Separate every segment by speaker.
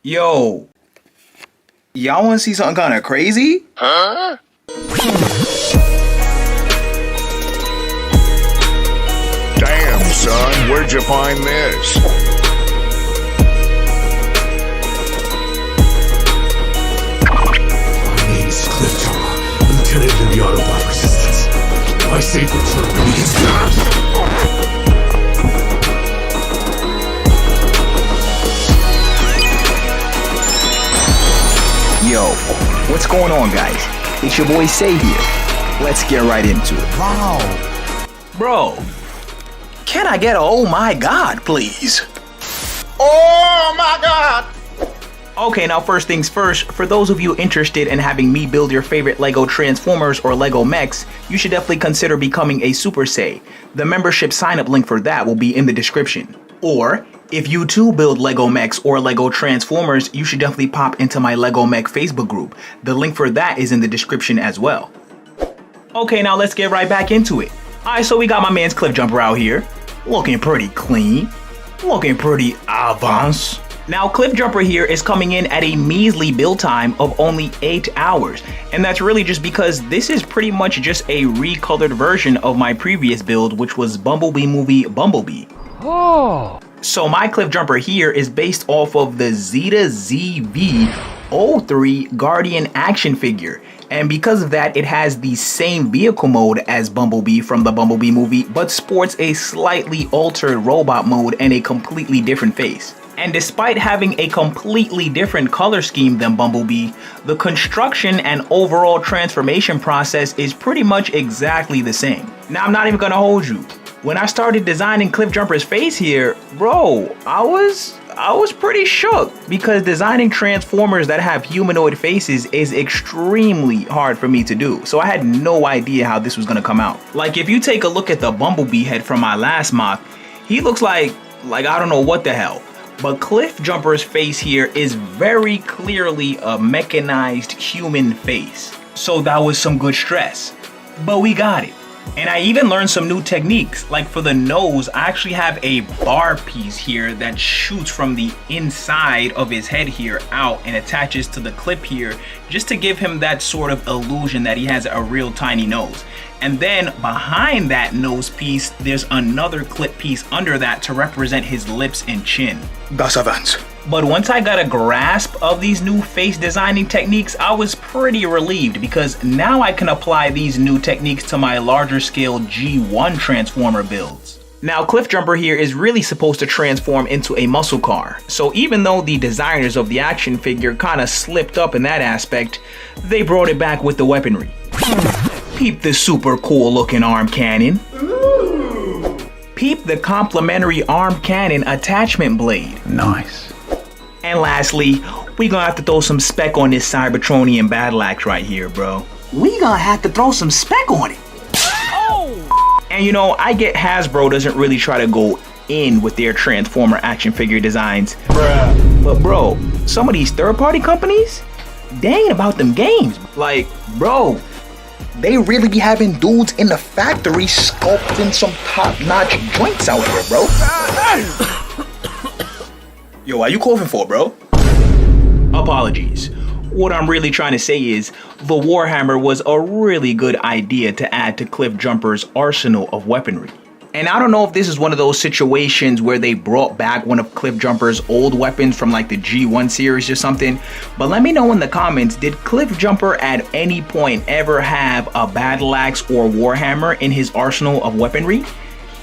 Speaker 1: Yo, y'all wanna see something kinda crazy?
Speaker 2: Huh?
Speaker 3: Damn, son, where'd you find this?
Speaker 4: My name is Cliffjumper, Lieutenant of the Autobot Resistance. My safe return means that.
Speaker 1: Yo, what's going on, guys? It's your boy Say here. Let's get right into it.
Speaker 4: Wow.
Speaker 1: Bro, can I get a oh my god, please?
Speaker 2: Oh my god!
Speaker 1: Okay, now first things first, for those of you interested in having me build your favorite Lego Transformers or Lego mechs, you should definitely consider becoming a Super Say. The membership sign-up link for that will be in the description. Or, if you too build Lego mechs or Lego Transformers, you should definitely pop into my Lego Mech Facebook group. The link for that is in the description as well. Okay, now let's get right back into it. Alright, so we got my man's Cliffjumper out here. Looking pretty clean. Looking pretty advanced. Now, Cliffjumper here is coming in at a measly build time of only 8 hours. And that's really just because this is pretty much just a recolored version of my previous build, which was Bumblebee movie Bumblebee. Oh. So my Cliffjumper here is based off of the Zeta ZV-03 Guardian action figure. And because of that, it has the same vehicle mode as Bumblebee from the Bumblebee movie, but sports a slightly altered robot mode and a completely different face. And despite having a completely different color scheme than Bumblebee, the construction and overall transformation process is pretty much exactly the same. Now, I'm not even gonna hold you. When I started designing Cliffjumper's face here, bro, I was pretty shook because designing Transformers that have humanoid faces is extremely hard for me to do. So I had no idea how this was gonna come out. Like, if you take a look at the Bumblebee head from my last mock, he looks like I don't know what the hell. But Cliffjumper's face here is very clearly a mechanized human face. So that was some good stress. But we got it. And I even learned some new techniques. Like for the nose, I actually have a bar piece here that shoots from the inside of his head here out and attaches to the clip here just to give him that sort of illusion that he has a real tiny nose. And then behind that nose piece, there's another clip piece under that to represent his lips and chin.
Speaker 2: Das Avance.
Speaker 1: But once I got a grasp of these new face designing techniques, I was pretty relieved because now I can apply these new techniques to my larger scale G1 Transformer builds. Now, Cliffjumper here is really supposed to transform into a muscle car. So even though the designers of the action figure kind of slipped up in that aspect, they brought it back with the weaponry. Peep the super cool looking arm cannon.
Speaker 4: Ooh.
Speaker 1: Peep the complementary arm cannon attachment blade.
Speaker 4: Nice.
Speaker 1: And lastly, we gonna have to throw some spec on this Cybertronian battle axe right here, bro. We gonna have to throw some spec on it. Oh! And you know, I get Hasbro doesn't really try to go in with their Transformer action figure designs.
Speaker 4: Bruh.
Speaker 1: But bro, some of these third-party companies, they ain't about them games. Like, bro, they really be having dudes in the factory sculpting some top-notch joints out here, bro. Yo, why you coughing for, bro? Apologies. What I'm really trying to say is, the Warhammer was a really good idea to add to Cliffjumper's arsenal of weaponry. And I don't know if this is one of those situations where they brought back one of Cliffjumper's old weapons from like the G1 series or something, but let me know in the comments, did Cliffjumper at any point ever have a battle axe or Warhammer in his arsenal of weaponry?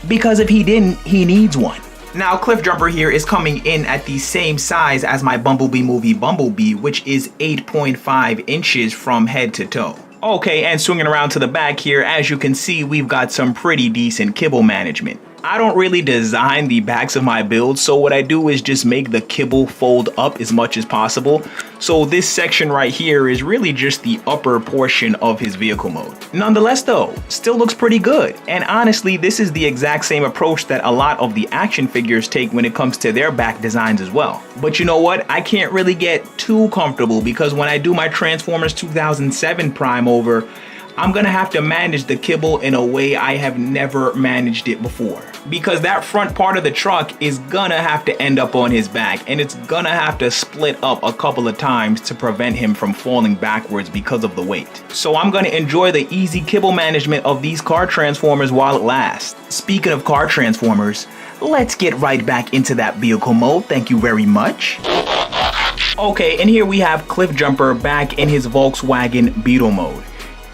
Speaker 1: Because if he didn't, he needs one. Now, Cliffjumper here is coming in at the same size as my Bumblebee movie Bumblebee, which is 8.5 inches from head to toe. Okay, and swinging around to the back here, as you can see, we've got some pretty decent kibble management. I don't really design the backs of my builds, so what I do is just make the kibble fold up as much as possible. So this section right here is really just the upper portion of his vehicle mode. Nonetheless though, still looks pretty good. And honestly, this is the exact same approach that a lot of the action figures take when it comes to their back designs as well. But you know what? I can't really get too comfortable because when I do my Transformers 2007 Prime over, I'm gonna have to manage the kibble in a way I have never managed it before. Because that front part of the truck is gonna have to end up on his back, and it's gonna have to split up a couple of times to prevent him from falling backwards because of the weight. So I'm gonna enjoy the easy kibble management of these car transformers while it lasts. Speaking of car transformers, let's get right back into that vehicle mode, thank you very much. Okay, and here we have Cliffjumper back in his Volkswagen Beetle mode.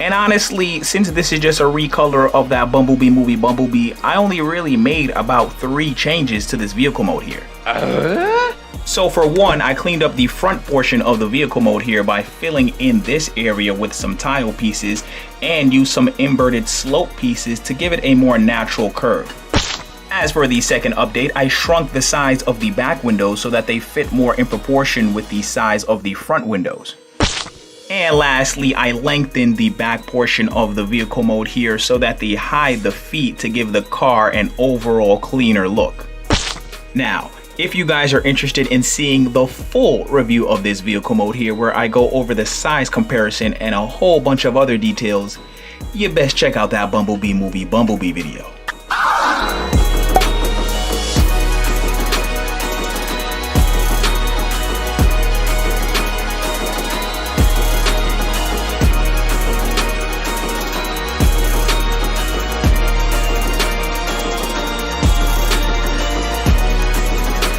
Speaker 1: And honestly, since this is just a recolor of that Bumblebee movie Bumblebee, I only really made about 3 changes to this vehicle mode here. So for one, I cleaned up the front portion of the vehicle mode here by filling in this area with some tile pieces and used some inverted slope pieces to give it a more natural curve. As for the second update, I shrunk the size of the back windows so that they fit more in proportion with the size of the front windows. And lastly, I lengthened the back portion of the vehicle mode here so that they hide the feet to give the car an overall cleaner look. Now, if you guys are interested in seeing the full review of this vehicle mode here where I go over the size comparison and a whole bunch of other details, you best check out that Bumblebee movie Bumblebee video.